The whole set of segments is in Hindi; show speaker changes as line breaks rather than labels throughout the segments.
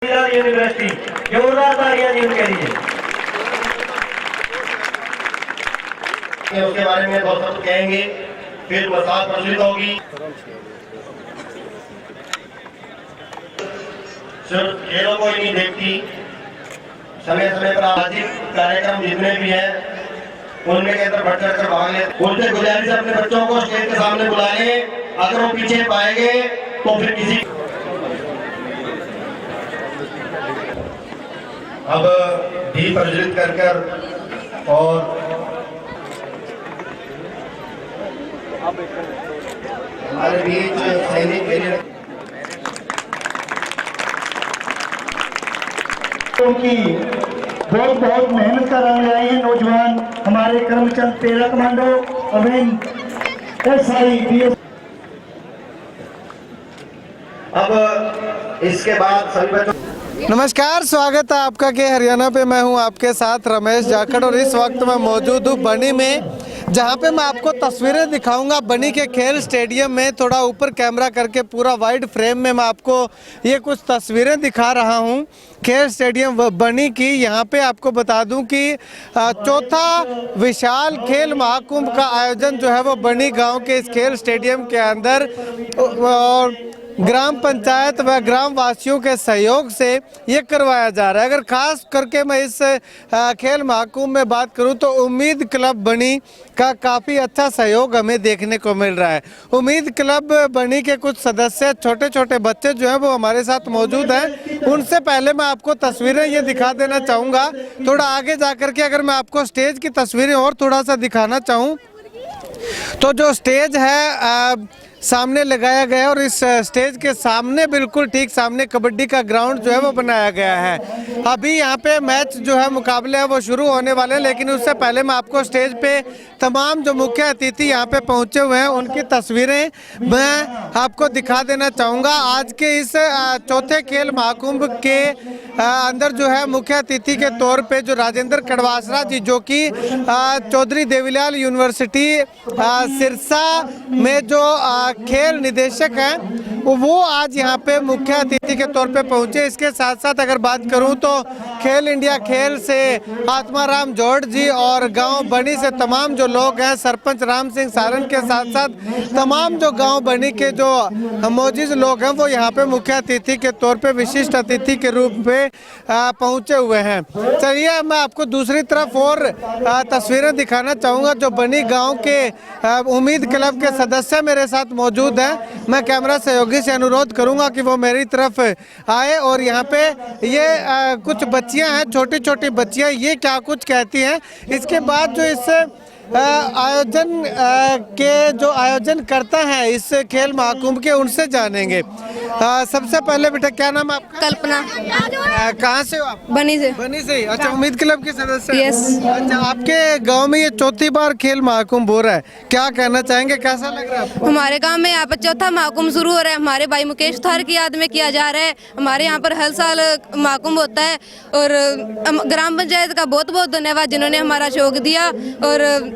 यूनिवर्सिटी जोरदार तालियां दी उनके लिए। उसके बारे में बहुत सब कहेंगे, फिर मसाल प्रचलित होगी। सिर्फ खेलों को ही नहीं देखती, समय समय पर सामाजिक कार्यक्रम जितने भी हैं उनमें के अंदर बढ़ चढ़ कर भाग ले। उनसे गुजारिश अपने बच्चों को स्टेज के सामने बुला लें, अगर वो पीछे पाएंगे तो फिर किसी अब भी प्रज्वलित कर और हमारे बीच सैनिक
की बहुत बहुत मेहनत कर रहे हैं नौजवान हमारे करमचंद तेरा कमांडो अरविंद SI
अब इसके बाद सभी बच्चों
नमस्कार, स्वागत है आपका के हरियाणा पे। मैं हूं आपके साथ रमेश जाखड़ और इस वक्त मैं मौजूद हूं बनी में, जहां पे मैं आपको तस्वीरें दिखाऊंगा बनी के खेल स्टेडियम में। थोड़ा ऊपर कैमरा करके पूरा वाइड फ्रेम में मैं आपको ये कुछ तस्वीरें दिखा रहा हूं खेल स्टेडियम बनी की। यहां पे आपको बता दूं कि चौथा विशाल खेल महाकुंभ का आयोजन जो है वो बनी गाँव के इस खेल स्टेडियम के अंदर और ग्राम पंचायत व ग्राम वासियों के सहयोग से ये करवाया जा रहा है। अगर खास करके मैं इस खेल महाकुंभ में बात करूं तो उम्मीद क्लब बनी का काफ़ी अच्छा सहयोग हमें देखने को मिल रहा है। उम्मीद क्लब बनी के कुछ सदस्य, छोटे छोटे बच्चे जो हैं वो हमारे साथ मौजूद हैं। उनसे पहले मैं आपको तस्वीरें ये दिखा देना चाहूँगा। थोड़ा आगे जा कर के अगर मैं आपको स्टेज की तस्वीरें और थोड़ा सा दिखाना चाहूँ तो जो स्टेज है सामने लगाया गया और इस स्टेज के सामने बिल्कुल ठीक सामने कबड्डी का ग्राउंड जो है वो बनाया गया है। अभी यहाँ पे मैच जो है मुकाबले है वो शुरू होने वाले हैं, लेकिन उससे पहले मैं आपको स्टेज पे तमाम जो मुख्य अतिथि यहाँ पे पहुँचे हुए हैं उनकी तस्वीरें मैं आपको दिखा देना चाहूँगा। आज के इस चौथे खेल महाकुंभ के अंदर जो है मुख्य अतिथि के तौर पे जो राजेंद्र कड़वासरा जी, जो कि चौधरी देवीलाल यूनिवर्सिटी सिरसा में जो खेल निदेशक हैं वो आज यहाँ पे मुख्य अतिथि के तौर पे पहुँचे। इसके साथ साथ अगर बात करूँ तो खेल इंडिया खेल से आत्माराम जौहड़ जी और गांव बनी से तमाम जो लोग हैं, सरपंच राम सिंह सारन के साथ साथ तमाम जो गांव बनी के जो मौजूद लोग हैं वो यहाँ पे मुख्य अतिथि के तौर पे विशिष्ट अतिथि के रूप में पहुँचे हुए हैं। चलिए मैं आपको दूसरी तरफ और तस्वीरें दिखाना चाहूँगा। जो बनी गाँव के उम्मीद क्लब के सदस्य मेरे साथ मौजूद हैं। मैं कैमरा सहयोगी से अनुरोध करूंगा कि वो मेरी तरफ आए और यहाँ पे ये कुछ बच्चियां हैं, छोटी छोटी बच्चियां, ये क्या कुछ कहती हैं। इसके बाद जो इस आयोजन के जो आयोजन करता है इस खेल महाकुंभ के उनसे जानेंगे। सबसे पहले बेटा क्या नाम है आपका?
कल्पना।
कहाँ से हो आप?
बनी से।
बनी से। अच्छा, उम्मीद क्लब के सदस्य हैं?
यस।
अच्छा, आपके गांव में ये चौथी बार खेल महाकुंभ हो रहा है, क्या कहना चाहेंगे, कैसा लग रहा है आपको?
हमारे गांव में यहाँ पर चौथा महाकुंभ शुरू हो रहा है। हमारे भाई मुकेश थार की याद में किया जा रहा है। हमारे यहाँ पर हर साल महाकुंभ होता है और ग्राम पंचायत का बहुत बहुत धन्यवाद जिन्होंने हमारा सहयोग दिया। और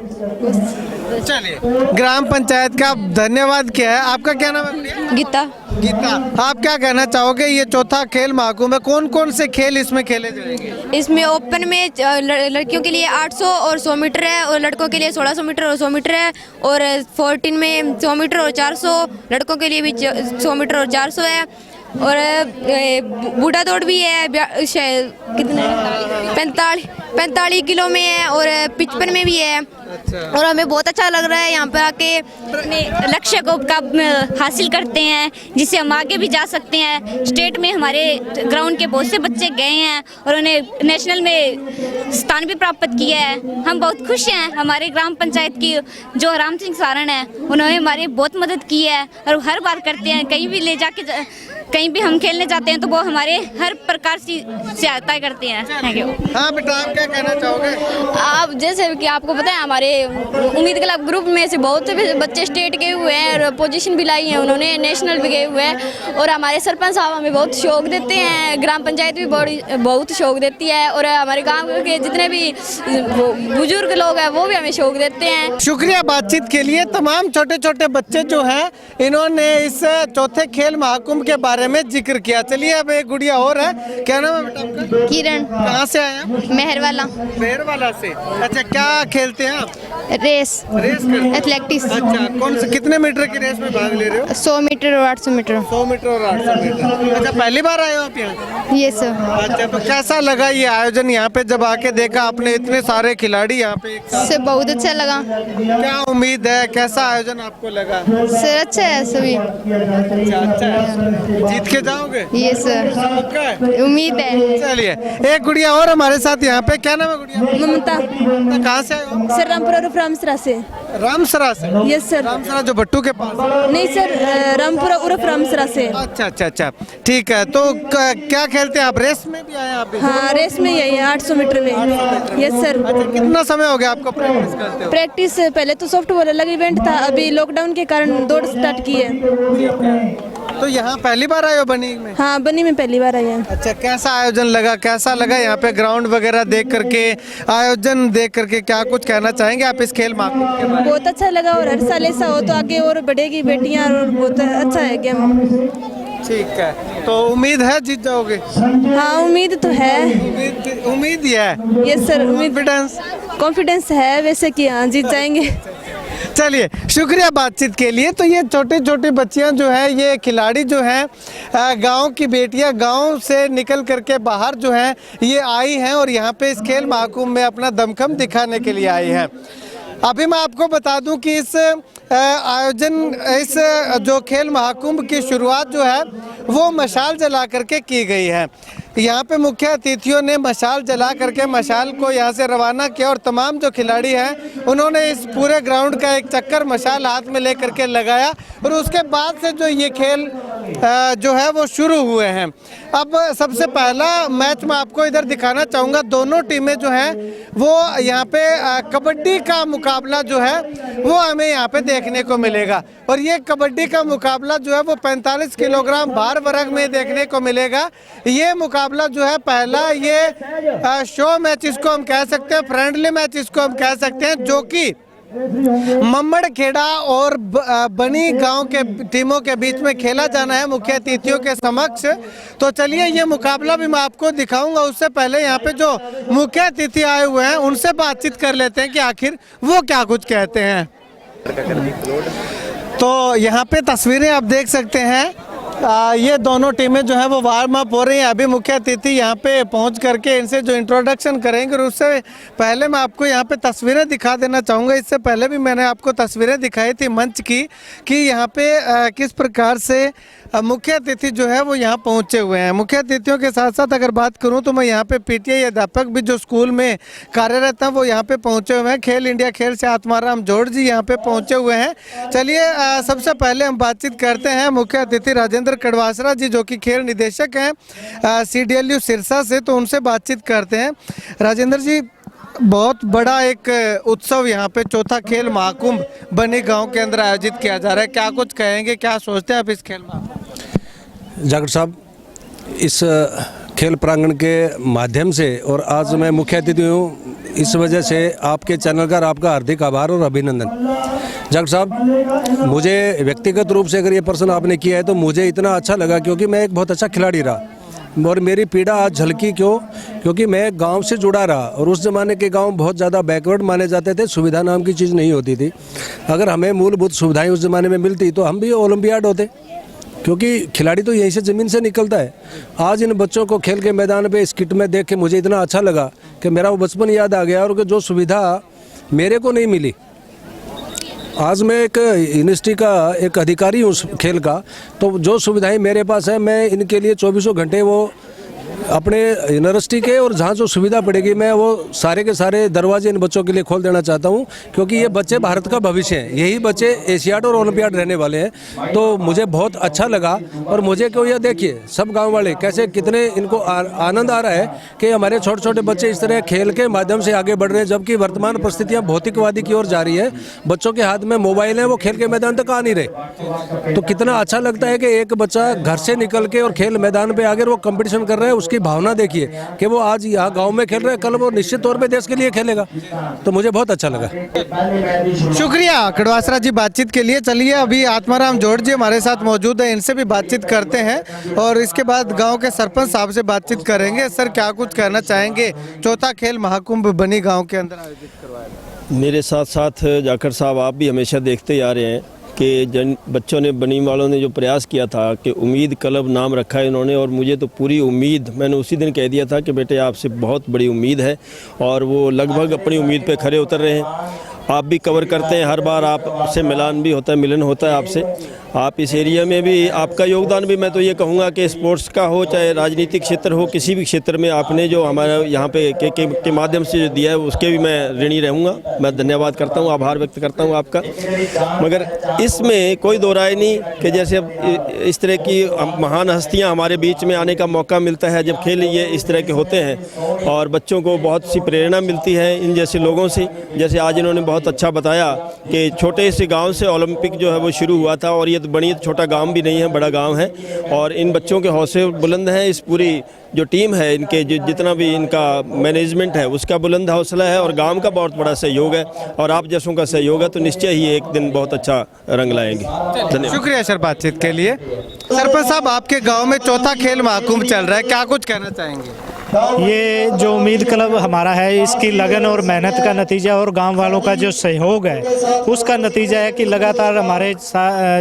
चलिए, ग्राम पंचायत का धन्यवाद क्या है। आपका क्या नाम है?
गीता।
गीता, आप क्या कहना चाहोगे? ये चौथा खेल महाकुंभ है, कौन कौन से खेल इसमें खेले जाएंगे?
इसमें ओपन में लड़कियों के लिए 800 और 100 मीटर है और लड़कों के लिए 1600 मीटर और 100 मीटर है। और 14 में 100 मीटर और 400, लड़कों के लिए भी 100 मीटर और 400 है। और बूढ़ा दौड़ भी है, कितने 45 किलो में है और 55 में भी है।
अच्छा।
और हमें बहुत अच्छा लग रहा है यहाँ पे आके अपने लक्ष्य को हासिल करते हैं जिससे हम आगे भी जा सकते हैं। स्टेट में हमारे ग्राउंड के बहुत से बच्चे गए हैं और उन्हें नेशनल में स्थान भी प्राप्त किया है। हम बहुत खुश हैं। हमारे ग्राम पंचायत की जो राम सिंह सारण है उन्होंने हमारी बहुत मदद की है और हर बार करते हैं। कहीं भी ले जाके कहीं भी हम खेलने जाते हैं तो वो हमारे हर प्रकार की सहायता करते हैं। Thank you.
हाँ बेटा, आप क्या कहना चाहोगे?
आप जैसे कि आपको पता है हमारे उम्मीद क्लब ग्रुप में से बहुत से बच्चे स्टेट गए हुए हैं और पोजीशन भी लाई है उन्होंने, नेशनल भी गए हुए हैं। और हमारे सरपंच साहब हमें बहुत सहयोग देते हैं, ग्राम पंचायत भी बहुत सहयोग देती है और हमारे गाँव के जितने भी बुजुर्ग लोग हैं वो भी हमें सहयोग देते हैं।
शुक्रिया बातचीत के लिए। तमाम छोटे छोटे बच्चे जो हैं इन्होंने इस चौथे खेल महाकुंभ के बारे बारे में जिक्र किया। चलिए अब एक गुड़िया और है, क्या नाम है बेटा आपका?
किरण,
कहाँ से आए आप?
मेहरवाला,
मेहरवाला से। अच्छा, क्या खेलते हैं आप?
रेस,
रेस करते हैं?
एथलेटिक्स,
अच्छा, कौन से कितने मीटर की रेस में भाग ले रहे हो?
100 मीटर और 800 मीटर।
100 मीटर और 800 मीटर। अच्छा, पहली बार आए हो आप यहाँ?
ये सब
अच्छा, तो कैसा लगा ये आयोजन? यहाँ पे जब आके देखा आपने इतने सारे खिलाड़ी यहाँ पे एक साथ,
से बहुत अच्छा लगा
क्या उम्मीद है, कैसा आयोजन आपको लगा?
सर। अच्छा है सभी,
अच्छा है, जीत के जाओगे?
ये सर
पक्का है?
उम्मीद है।
चलिए एक गुड़िया और हमारे साथ यहाँ पे, क्या नाम है गुड़िया?
ममता,
कहाँ से आए हो?
सर रामपुरा उर्फ रामसरा से।
रामसरा से?
Yes sir.
रामसरा जो भट्टू के पास?
नहीं सर, रामपुरा उर्फ रामसरा से।
अच्छा अच्छा अच्छा, ठीक है। तो क्या खेलते हैं आप? रेस में भी आए आप भी?
हाँ, रेस में यही है 800 मीटर में। Yes sir.
अच्छा, कितना समय हो गया आपको प्रैक्टिस करते हो?
प्रैक्टिस पहले तो सॉफ्टबॉल अलग इवेंट था, अभी लॉकडाउन के कारण दौड़ स्टार्ट की है।
तो यहाँ पहली बार आए हो बनी में?
हाँ, बनी में पहली बार आई है।
अच्छा, कैसा आयोजन लगा, कैसा लगा यहाँ पे ग्राउंड वगैरह देख करके, आयोजन देख करके? क्या कुछ कहना चाहेंगे आप इस खेल महाकुंभ के बारे में?
बहुत अच्छा लगा, और हर साल ऐसा हो तो आगे और बढ़ेगी बेटियाँ, और बहुत अच्छा है गेम।
ठीक है, तो उम्मीद है जीत जाओगे?
हाँ, उम्मीद तो है।
उम्मीद ही है?
Yes sir,
confidence?
कॉन्फिडेंस है वैसे कि हाँ जीत जाएंगे।
चलिए, शुक्रिया बातचीत के लिए। तो ये छोटी छोटी बच्चियां जो है, ये खिलाड़ी जो हैं, गांव की बेटियां गांव से निकल करके बाहर जो हैं ये आई हैं और यहाँ पे इस खेल महाकुंभ में अपना दमखम दिखाने के लिए आई हैं। अभी मैं आपको बता दूं कि इस आयोजन, इस जो खेल महाकुंभ की शुरुआत जो है वो मशाल जला करके की गई है। यहाँ पे मुख्य अतिथियों ने मशाल जला करके मशाल को यहाँ से रवाना किया और तमाम जो खिलाड़ी हैं उन्होंने इस पूरे ग्राउंड का एक चक्कर मशाल हाथ में लेकर के लगाया और उसके बाद से जो ये खेल जो है वो शुरू हुए हैं। अब सबसे पहला मैच मैं आपको इधर दिखाना चाहूँगा। दोनों टीमें जो हैं वो यहाँ पे कबड्डी का मुकाबला जो है वो हमें यहाँ पे देखने को मिलेगा और ये कबड्डी का मुकाबला जो है वो 45 किलोग्राम भार वर्ग में देखने को मिलेगा। ये मुकाबला जो है पहला, ये शो मैच इसको हम कह सकते हैं, फ्रेंडली मैच इसको हम कह सकते हैं, जो कि मम्मड़खेड़ा और बनी गांव के टीमों के बीच में खेला जाना है मुख्य अतिथियों के समक्ष। तो चलिए ये मुकाबला भी मैं आपको दिखाऊंगा। उससे पहले यहाँ पे जो मुख्य अतिथि आए हुए हैं उनसे बातचीत कर लेते हैं कि आखिर वो क्या कुछ कहते हैं। तो यहाँ पे तस्वीरें आप देख सकते हैं, ये दोनों टीमें जो है वो वार्म अप हो रही हैं। अभी मुख्य अतिथि यहाँ पे पहुँच करके इनसे जो इंट्रोडक्शन करेंगे और उससे पहले मैं आपको यहाँ पे तस्वीरें दिखा देना चाहूँगा। इससे पहले भी मैंने आपको तस्वीरें दिखाई थी मंच की कि यहाँ पे किस प्रकार से मुख्य अतिथि जो है वो यहाँ पहुँचे हुए हैं। मुख्य अतिथियों के साथ साथ अगर बात करूँ तो मैं यहाँ पे पीटीआई अध्यापक भी जो स्कूल में कार्यरत हैं वो यहाँ पे पहुँचे हुए हैं। खेल इंडिया खेल से आत्माराम जोड़ जी यहाँ पे पहुँचे हुए हैं। चलिए सबसे पहले हम बातचीत करते हैं मुख्य अतिथि राजेंद्र कड़वासरा जी जो कि खेल निदेशक हैं CDLU सिरसा से, तो उनसे बातचीत करते हैं। राजेंद्र जी, बहुत बड़ा एक उत्सव यहाँ पे चौथा खेल महाकुंभ बनी गांव के अंदर आयोजित किया जा रहा है, क्या कुछ कहेंगे, क्या सोचते हैं आप इस खेल में?
जागड़ साहब, इस खेल प्रांगण के माध्यम से, और आज मैं मुख्य अतिथि हूँ, इस वजह से आपके चैनल का आपका हार्दिक आभार और अभिनंदन। जागड़ साहब, मुझे व्यक्तिगत रूप से अगर ये प्रश्न आपने किया है तो मुझे इतना अच्छा लगा क्योंकि मैं एक बहुत अच्छा खिलाड़ी रहा और मेरी पीड़ा आज झलकी क्यों, क्योंकि मैं गांव से जुड़ा रहा और उस ज़माने के गांव बहुत ज़्यादा बैकवर्ड माने जाते थे, सुविधा नाम की चीज़ नहीं होती थी। अगर हमें मूलभूत सुविधाएं उस ज़माने में मिलती तो हम भी ओलंपियाड होते, क्योंकि खिलाड़ी तो यहीं से ज़मीन से निकलता है। आज इन बच्चों को खेल के मैदान पे इस किट में देख के मुझे इतना अच्छा लगा कि मेरा वो बचपन याद आ गया और जो सुविधा मेरे को नहीं मिली, आज मैं एक यूनिवर्सिटी का एक अधिकारी हूँ खेल का, तो जो सुविधाएं मेरे पास है मैं इनके लिए 24 घंटे वो अपने यूनिवर्सिटी के और जहाँ जो सुविधा पड़ेगी मैं वो सारे के सारे दरवाजे इन बच्चों के लिए खोल देना चाहता हूँ, क्योंकि ये बच्चे भारत का भविष्य हैं, यही बच्चे एशियाड और ओलंपियाड रहने वाले हैं। तो मुझे बहुत अच्छा लगा और मुझे क्यों, यह देखिए सब गांव वाले कैसे कितने इनको आनंद आ रहा है कि हमारे छोटे छोटे बच्चे इस तरह खेल के माध्यम से आगे बढ़ रहे हैं, जबकि वर्तमान परिस्थितियाँ भौतिकवादी की ओर जा रही है। बच्चों के हाथ में मोबाइल है, वो खेल के मैदान तक आ नहीं रहे। तो कितना अच्छा लगता है कि एक बच्चा घर से निकल के और खेल मैदान पर आगे वो कंपटीशन कर रहा है, उसकी भावना देखिए कि वो आज यहाँ गांव में खेल रहे हैं, कल वो निश्चित तौर पे देश के लिए खेलेगा। तो मुझे बहुत अच्छा लगा।
शुक्रिया कड़वासरा जी बातचीत के लिए। चलिए अभी आत्माराम जोड़ जी हमारे साथ मौजूद है, इनसे भी बातचीत करते हैं और इसके बाद गांव के सरपंच साहब से बातचीत करेंगे। सर क्या कुछ कहना चाहेंगे, चौथा खेल महाकुंभ बनी गांव के अंदर आयोजित करवाया?
मेरे साथ साथ जाखड़ साहब आप भी हमेशा देखते आ रहे हैं कि जन बच्चों ने, बनी वालों ने जो प्रयास किया था कि उम्मीद क्लब नाम रखा है इन्होंने, और मुझे तो पूरी उम्मीद, मैंने उसी दिन कह दिया था कि बेटे आपसे बहुत बड़ी उम्मीद है, और वो लगभग अपनी उम्मीद पे खरे उतर रहे हैं। आप भी कवर करते हैं, हर बार आपसे मिलान भी होता है, मिलन होता है आपसे। आप इस एरिया में भी, आपका योगदान भी मैं तो ये कहूँगा कि स्पोर्ट्स का हो चाहे राजनीतिक क्षेत्र हो, किसी भी क्षेत्र में आपने जो हमारा यहाँ पे के माध्यम से जो दिया है उसके भी मैं ऋणी रहूँगा। मैं धन्यवाद करता हूँ, आभार व्यक्त करता हूँ आपका। मगर इसमें कोई दो राय नहीं कि जैसे अब इस तरह की महान हस्तियाँ हमारे बीच में आने का मौका मिलता है जब खेल ये इस तरह के होते हैं, और बच्चों को बहुत सी प्रेरणा मिलती है इन जैसे लोगों से। जैसे आज इन्होंने बहुत अच्छा बताया कि छोटे से गाँव से ओलंपिक जो है वो शुरू हुआ था, और ये बड़ी छोटा गांव भी नहीं है, बड़ा गांव है, और इन बच्चों के हौसले बुलंद हैं। इस पूरी जो टीम है इनके, जो जितना भी इनका मैनेजमेंट है उसका बुलंद हौसला है, और गांव का बहुत बड़ा सहयोग है, और आप जैसों का सहयोग है, तो निश्चय ही एक दिन बहुत अच्छा रंग लाएंगे। धन्यवाद।
शुक्रिया सर बातचीत के लिए। सरपंच साहब आपके गाँव में चौथा खेल महाकुंभ चल रहा है, क्या कुछ कहना चाहेंगे?
ये जो उम्मीद क्लब हमारा है इसकी लगन और मेहनत का नतीजा, और गांव वालों का जो सहयोग है उसका नतीजा है कि लगातार हमारे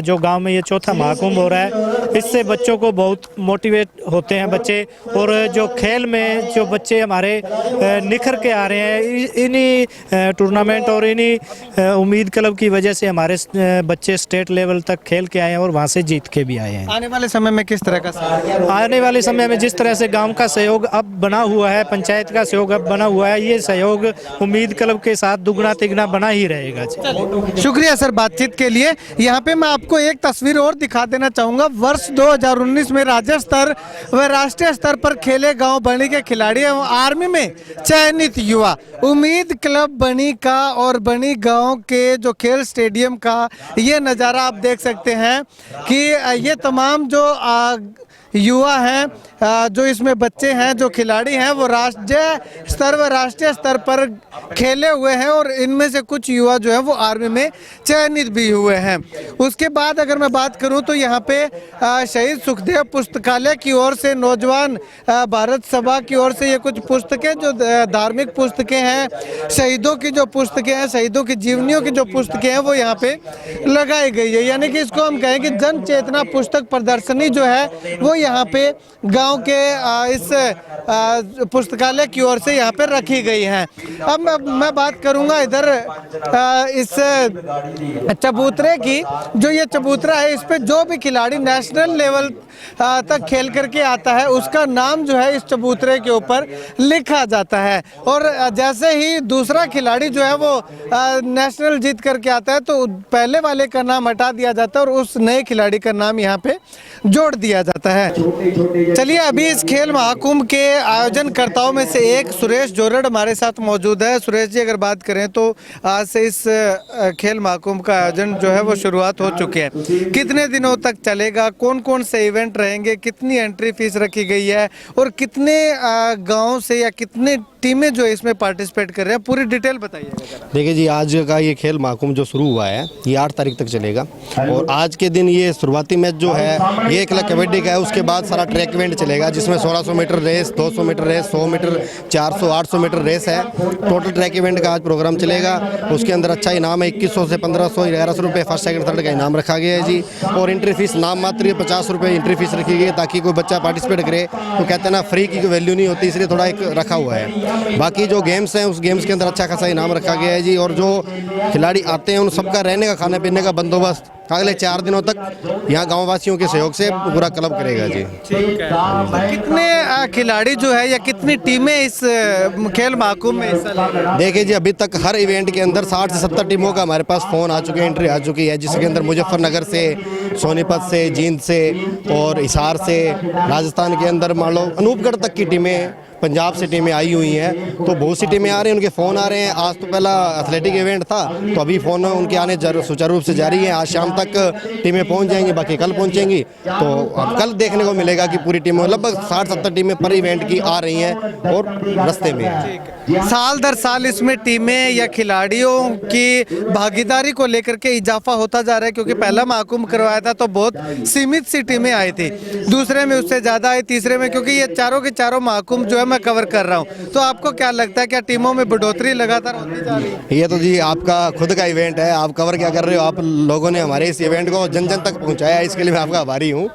जो गांव में ये चौथा महाकुंभ हो रहा है। इससे बच्चों को बहुत मोटिवेट होते हैं बच्चे, और जो खेल में जो बच्चे हमारे निखर के आ रहे हैं इन्हीं टूर्नामेंट और इन्हीं उम्मीद क्लब की वजह से हमारे बच्चे स्टेट लेवल तक खेल के आए हैं और वहाँ से जीत के भी आए हैं।
आने वाले समय में किस तरह का
आने वाले समय में जिस तरह से गाँव का सहयोग अब बना हुआ है, पंचायत का सहयोग अब बना हुआ है, ये सहयोग उम्मीद क्लब के साथ दुगना तिगना बना ही रहेगा।
शुक्रिया सर बातचीत के लिए। यहाँ पे मैं आपको एक तस्वीर और दिखा देना चाहूँगा। वर्ष 2019 में राज्य स्तर व राष्ट्रीय स्तर पर खेले गांव बनी के खिलाड़ी एवं आर्मी में चयनित युवा उम्मीद क्लब बनी का और बनी गांव के जो खेल स्टेडियम का ये नज़ारा आप देख सकते हैं कि ये तमाम जो युवा हैं, जो इसमें बच्चे हैं, जो खिलाड़ी हैं, वो राज्य स्तर व राष्ट्रीय स्तर पर खेले हुए हैं, और इनमें से कुछ युवा जो है वो आर्मी में चयनित भी हुए हैं। उसके बाद अगर मैं बात करूं तो यहाँ पे शहीद सुखदेव पुस्तकालय की ओर से, नौजवान भारत सभा की ओर से ये कुछ पुस्तकें, जो धार्मिक पुस्तकें हैं, शहीदों की जो पुस्तकें हैं, शहीदों की जीवनियों की जो पुस्तकें हैं वो यहाँ पे लगाई गई है। यानी कि इसको हम कहें कि जन चेतना पुस्तक प्रदर्शनी जो है वो यहाँ पे गांव के इस पुस्तकालय की ओर से यहाँ पे रखी गई है। अब मैं बात करूंगा इधर इस चबूतरे की। जो ये चबूतरा है इस पे जो भी खिलाड़ी नेशनल लेवल तक खेल करके आता है उसका नाम जो है इस चबूतरे के ऊपर लिखा जाता है, और जैसे ही दूसरा खिलाड़ी जो है वो नेशनल जीत करके आता है तो पहले वाले का नाम हटा दिया जाता है और उस नए खिलाड़ी का नाम यहाँ पे जोड़ दिया जाता है। चलिए अभी इस खेल महाकुंभ के आयोजनकर्ताओं में से एक सुरेश जोरड़ हमारे साथ मौजूद है। सुरेश जी अगर बात करें तो आज से इस खेल महाकुंभ का आयोजन जो है वो शुरुआत हो चुकी है, कितने दिनों तक चलेगा, कौन कौन से इवेंट रहेंगे, कितनी एंट्री फीस रखी गई है और कितने गाँव से या कितने टीमें जो इसमें पार्टिसिपेट कर रहे हैं, पूरी डिटेल बताइए।
देखिए जी, आज का ये खेल महाकुंभ जो शुरू हुआ है ये 8 तारीख तक चलेगा, और आज के दिन ये शुरुआती मैच जो है ये 1 लाख कबड्डी का है। उसके बाद सारा ट्रैक इवेंट चलेगा जिसमें 1600 metre race, 200 metre race, 100 metre, 400, 800 metre race है। टोटल ट्रैक इवेंट का आज प्रोग्राम चलेगा। उसके अंदर अच्छा इनाम है, 2100 से 1500, 1100 रुपये फर्स्ट सेकंड थर्ड का इनाम रखा गया है जी। और एंट्री फीस नाम मात्र 50 रुपये एंट्री फीस रखी गई है ताकि कोई बच्चा पार्टिसिपेट करे। तो कहते हैं ना, फ्री की कोई वैल्यू नहीं होती, इसलिए थोड़ा एक रखा हुआ है। बाकी जो गेम्स हैं उस गेम्स के अंदर अच्छा खासा इनाम रखा गया है जी। और जो खिलाड़ी आते हैं उन सबका रहने का, खाने पीने का बंदोबस्त अगले 4 दिनों तक यहाँ गाँव वासियों के सहयोग से पूरा क्लब करेगा जी।
ठीक है। कितने खिलाड़ी जो है या कितनी टीमें इस खेल महाकुंभ में हिस्सा ले रही हैं?
देखिए जी, अभी तक हर इवेंट के अंदर 60 से 70 टीमों का हमारे पास फ़ोन आ चुके हैं, एंट्री आ चुकी है, जिसके अंदर मुजफ्फरनगर से, सोनीपत से, जींद से और हिसार से, राजस्थान के अंदर मान लो अनूपगढ़ तक की टीमें, पंजाब से टीमें आई हुई हैं, तो बहुत सी टीमें आ रही हैं, उनके फ़ोन आ रहे हैं। आज तो पहला एथलेटिक इवेंट था, तो अभी फ़ोन उनके आने सुचारू रूप से जारी है। आज शाम तक टीमें पहुंच जाएंगी, बाकी कल पहुंचेंगी। तो अब कल देखने को मिलेगा कि पूरी टीमें लगभग 60-70 टीमें पर इवेंट की आ रही हैं और रास्ते में हैं।
साल दर साल इसमें टीमें या खिलाड़ियों की भागीदारी को लेकर के इजाफा होता जा रहा है, क्योंकि पहला महाकुंभ करवाया था तो बहुत सीमित सी टीमें आई थी, दूसरे में उससे ज़्यादा आई, तीसरे में, क्योंकि ये चारों के चारों महाकुंभ जो है मैं कवर कर रहा हूँ। तो आपको क्या लगता है, क्या टीमों में बढ़ोतरी लगातार होती जा रही है?
ये तो जी आपका खुद का इवेंट है, आप कवर क्या कर रहे हो। आप लोगों ने हमारे इस इवेंट को जन जन तक पहुंचाया, इसके लिए मैं आपका आभारी हूं।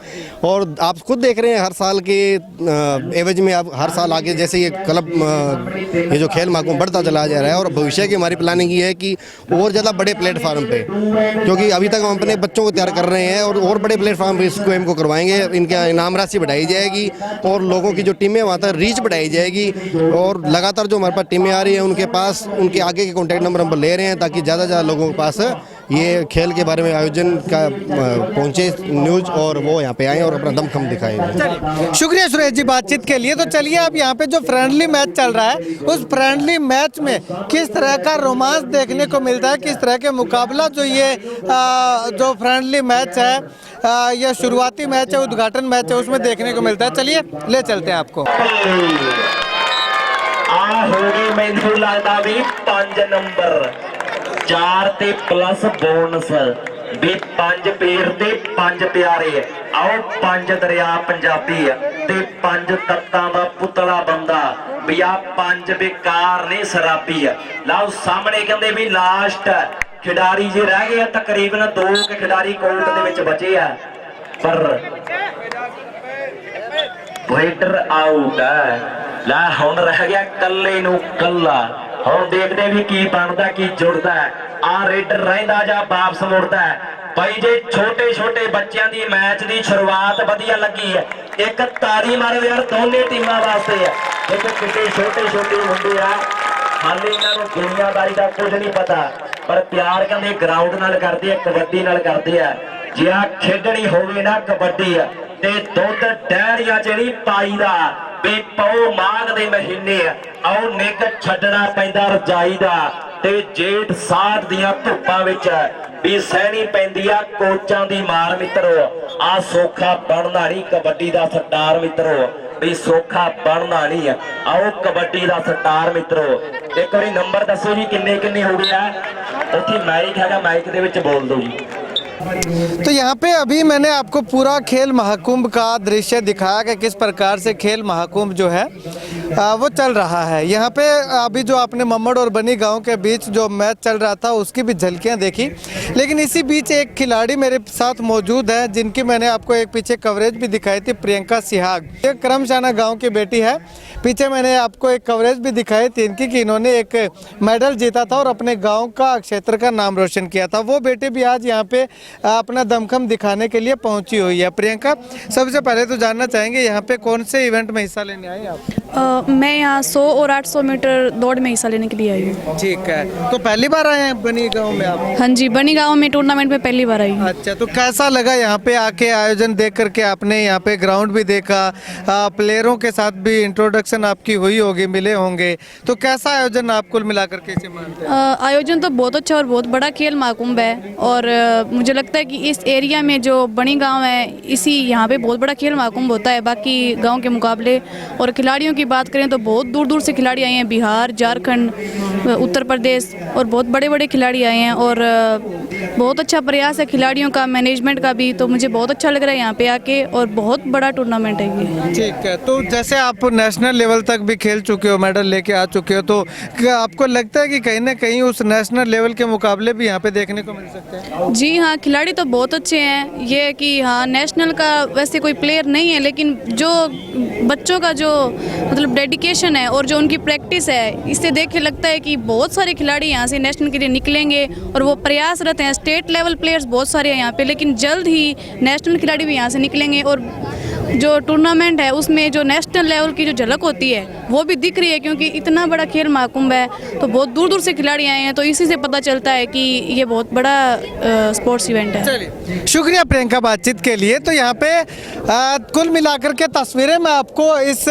और आप खुद देख रहे हैं हर साल के एवज में, आप हर साल आगे जैसे ये क्लब ये जो खेल महाकुंभ बढ़ता चला जा रहा है, और भविष्य की हमारी प्लानिंग ये है कि और ज़्यादा बड़े प्लेटफार्म पे, क्योंकि अभी तक हम अपने बच्चों को तैयार कर रहे हैं, और बड़े प्लेटफार्म पे इसको इनको करवाएंगे। इनका इनाम राशि बढ़ाई जाएगी और लोगों की जो टीमें वहाँ तक रीच बढ़ाई जाएगी। और लगातार जो हमारे पास टीमें आ रही हैं उनके पास उनके आगे के कॉन्टैक्ट नंबर हम ले रहे हैं, ताकि ज़्यादा से ज़्यादा लोगों के पास ये खेल के बारे में आयोजन का पहुँचे न्यूज़, और वो यहाँ पे आएँ और अपना दमखम दिखाएं।
शुक्रिया सुरेश जी बातचीत के लिए। तो चलिए अब यहाँ पे जो फ्रेंडली मैच चल रहा है, उस फ्रेंडली मैच में किस तरह का रोमांच देखने को मिलता है, किस तरह के मुकाबला जो ये जो फ्रेंडली मैच है, या शुरुआती मैच है, उद्घाटन मैच है, उसमें देखने को मिलता है। चलिए ले चलते हैं आपको।
होगी मैंथुला दा भी 5 नंबर 4 ते प्लस बोनस भी 5 पीर ते 5 प्यारे। आओ 5 दरिया पंजाबी ते 5 तत्तां दा पुतला बंदा भी आ 5 बेकार ने शराबी। लाओ सामने कहंदे भी लास्ट खिडारी जे रह गए, तकरीबन 2 के खिडारी कोर्ट दे विच बचे आ, पर वेटर आउट है। ला हुण रह गया कल्ले नू कल्ला, हुण देखदे भी की बनदा की जुड़दा। आ रेडर रहिंदा जा वापस मुड़दा भाई। जे छोटे छोटे बच्चों की मैच की शुरुआत वधिया लगी है, एक तारी मारो यार दोनों टीमों वास्ते है। देखो कितने छोटे छोटे मुंडे आ, हाले इन्होंने दुनियादारी का कुछ नहीं पता, पर प्यार कहते ग्राउंड नाल करते हैं, कबड्डी नाल करते हैं। जे आ खेडनी होवे ना कबड्डी ते दुध डैरिया च नहीं पाईदा भी पौ माघ दे महीने आओ निक छड्डना पैंदा रजाई दा, ते जेठ साठ दियां धुप्पां विच भी सहनी पैंदी आ कोचां दी मार। मित्रो आ सौखा बनना नहीं कबड्डी दा सटार मित्रो, भी सौखा बनना नहीं। आओ कबड्डी दा सटार मित्रो, एक बारी नंबर दसो जी किन्ने किन्ने हो गया। उत्थे माइक हैगा, माइक दे विच बोल दो जी।
तो यहाँ पे अभी मैंने आपको पूरा खेल महाकुंभ का दृश्य दिखाया कि किस प्रकार से खेल महाकुंभ जो है वो चल रहा है। यहाँ पे अभी जो आपने मम्मड़ और बनी गांव के बीच जो मैच चल रहा था उसकी भी झलकियाँ देखी, लेकिन इसी बीच एक खिलाड़ी मेरे साथ मौजूद है जिनकी मैंने आपको एक पीछे कवरेज भी दिखाई थी, प्रियंका सिहाग। ये करमशाना गाँव की बेटी है। पीछे मैंने आपको एक कवरेज भी दिखाई थी इनकी कि इन्होंने एक मेडल जीता था और अपने गाँव का क्षेत्र का नाम रोशन किया था। वो बेटी भी आज यहाँ पे अपना दमखम दिखाने के लिए पहुंची हुई है। प्रियंका, सबसे पहले तो जानना चाहेंगे यहाँ पे कौन से इवेंट में हिस्सा लेने आए आप?
मैं यहाँ 100 और 800 मीटर दौड़ में हिस्सा लेने के लिए आई हूँ।
ठीक है, तो पहली बार आए हैं बनी गांव में आप?
हाँ जी, बनी गांव में टूर्नामेंट में पहली बार आई हूँ।
अच्छा, तो कैसा लगा यहाँ पे आके आयोजन देख करके? आपने यहाँ पे ग्राउंड भी देखा, प्लेयरों के साथ भी इंट्रोडक्शन आपकी हुई होगी, मिले होंगे, तो कैसा आयोजन आप कुल मिलाकर कैसे मानते हैं?
आयोजन तो बहुत अच्छा और बहुत बड़ा खेल महाकुंभ है, और मुझे लगता है कि इस एरिया में जो बनी गांव है इसी यहाँ पे बहुत बड़ा खेल महाकुंभ होता है बाकी गांव के मुकाबले। और खिलाड़ियों की बात करें तो बहुत दूर दूर से खिलाड़ी आए हैं, बिहार, झारखंड, उत्तर प्रदेश, और बहुत बड़े बड़े खिलाड़ी आए हैं। और बहुत अच्छा प्रयास है खिलाड़ियों का, मैनेजमेंट का भी, तो मुझे बहुत अच्छा लग रहा है यहाँ पे आके, और बहुत बड़ा टूर्नामेंट है ये।
ठीक है, तो जैसे आप नेशनल लेवल तक भी खेल चुके हो, मेडल लेके आ चुके हो, तो क्या आपको लगता है कि कहीं ना कहीं उस नेशनल लेवल के मुकाबले भी यहाँ पे देखने को मिल सकते हैं?
जी हाँ, खिलाड़ी तो बहुत अच्छे हैं। ये कि हाँ, नेशनल का वैसे कोई प्लेयर नहीं है, लेकिन जो बच्चों का जो मतलब डेडिकेशन है और जो उनकी प्रैक्टिस है, इससे देख के लगता है कि बहुत सारे खिलाड़ी यहाँ से नेशनल के लिए निकलेंगे, और वो प्रयासरत हैं। स्टेट लेवल प्लेयर्स बहुत सारे हैं यहाँ पे, लेकिन जल्द ही नेशनल खिलाड़ी भी यहाँ से निकलेंगे। और जो टूर्नामेंट है उसमें जो नेशनल लेवल की जो झलक होती है वो भी दिख रही है, क्योंकि इतना बड़ा खेल महाकुंभ है तो बहुत दूर दूर से खिलाड़ी आए हैं, तो इसी से पता चलता है कि ये बहुत बड़ा स्पोर्ट्स इवेंट है।
चलिए, शुक्रिया प्रियंका बातचीत के लिए। तो यहाँ पे कुल मिलाकर के तस्वीरें मैं आपको इस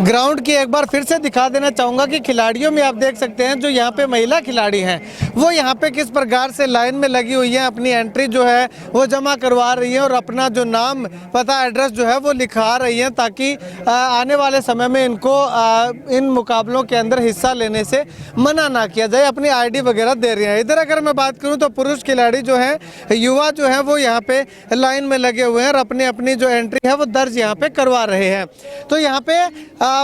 ग्राउंड की एक बार फिर से दिखा देना चाहूँगा कि खिलाड़ियों में आप देख सकते हैं जो यहाँ पे महिला खिलाड़ी हैं वो यहाँ पे किस प्रकार से लाइन में लगी हुई हैं, अपनी एंट्री जो है वो जमा करवा रही हैं और अपना जो नाम पता एड्रेस जो है वो लिखा रही हैं, ताकि आने वाले समय में इनको इन मुकाबलों के अंदर हिस्सा लेने से मना ना किया जाए। अपनी ID वगैरह दे रही हैं। इधर अगर मैं बात करूँ तो पुरुष खिलाड़ी जो हैं, युवा जो हैं, वो यहाँ पे लाइन में लगे हुए हैं और अपनी अपनी जो एंट्री है वो दर्ज यहाँ पे करवा रहे हैं। तो यहाँ पे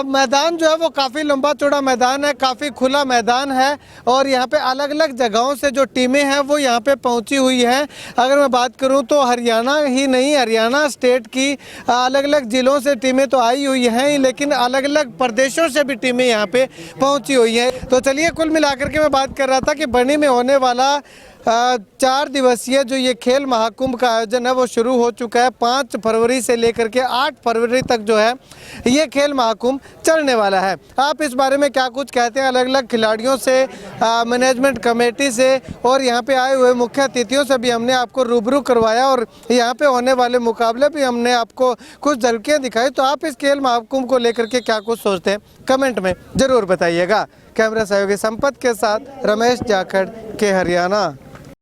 मैदान जो है वो काफ़ी लंबा चौड़ा मैदान है, काफ़ी खुला मैदान है और यहाँ पे अलग अलग जगहों से जो टीमें हैं वो यहाँ पे पहुँची हुई हैं। अगर मैं बात करूँ तो हरियाणा ही नहीं, हरियाणा स्टेट की अलग अलग ज़िलों से टीमें तो आई हुई हैं, लेकिन अलग अलग प्रदेशों से भी टीमें यहाँ पे पहुँची हुई हैं। तो चलिए, कुल मिलाकर के मैं बात कर रहा था कि बनी में होने वाला 4 दिवसीय जो ये खेल महाकुंभ का आयोजन है वो शुरू हो चुका है। 5 फरवरी से लेकर के 8 फरवरी तक जो है ये खेल महाकुंभ चलने वाला है। आप इस बारे में क्या कुछ कहते हैं? अलग अलग खिलाड़ियों से, मैनेजमेंट कमेटी से और यहाँ पे आए हुए मुख्य अतिथियों से भी हमने आपको रूबरू करवाया और यहाँ पे होने वाले मुकाबले भी हमने आपको कुछ झलकियाँ दिखाई। तो आप इस खेल महाकुंभ को लेकर के क्या कुछ सोचते हैं, कमेंट में ज़रूर बताइएगा। कैमरा सहयोगी संपत के साथ रमेश जाखड़ के हरियाणा।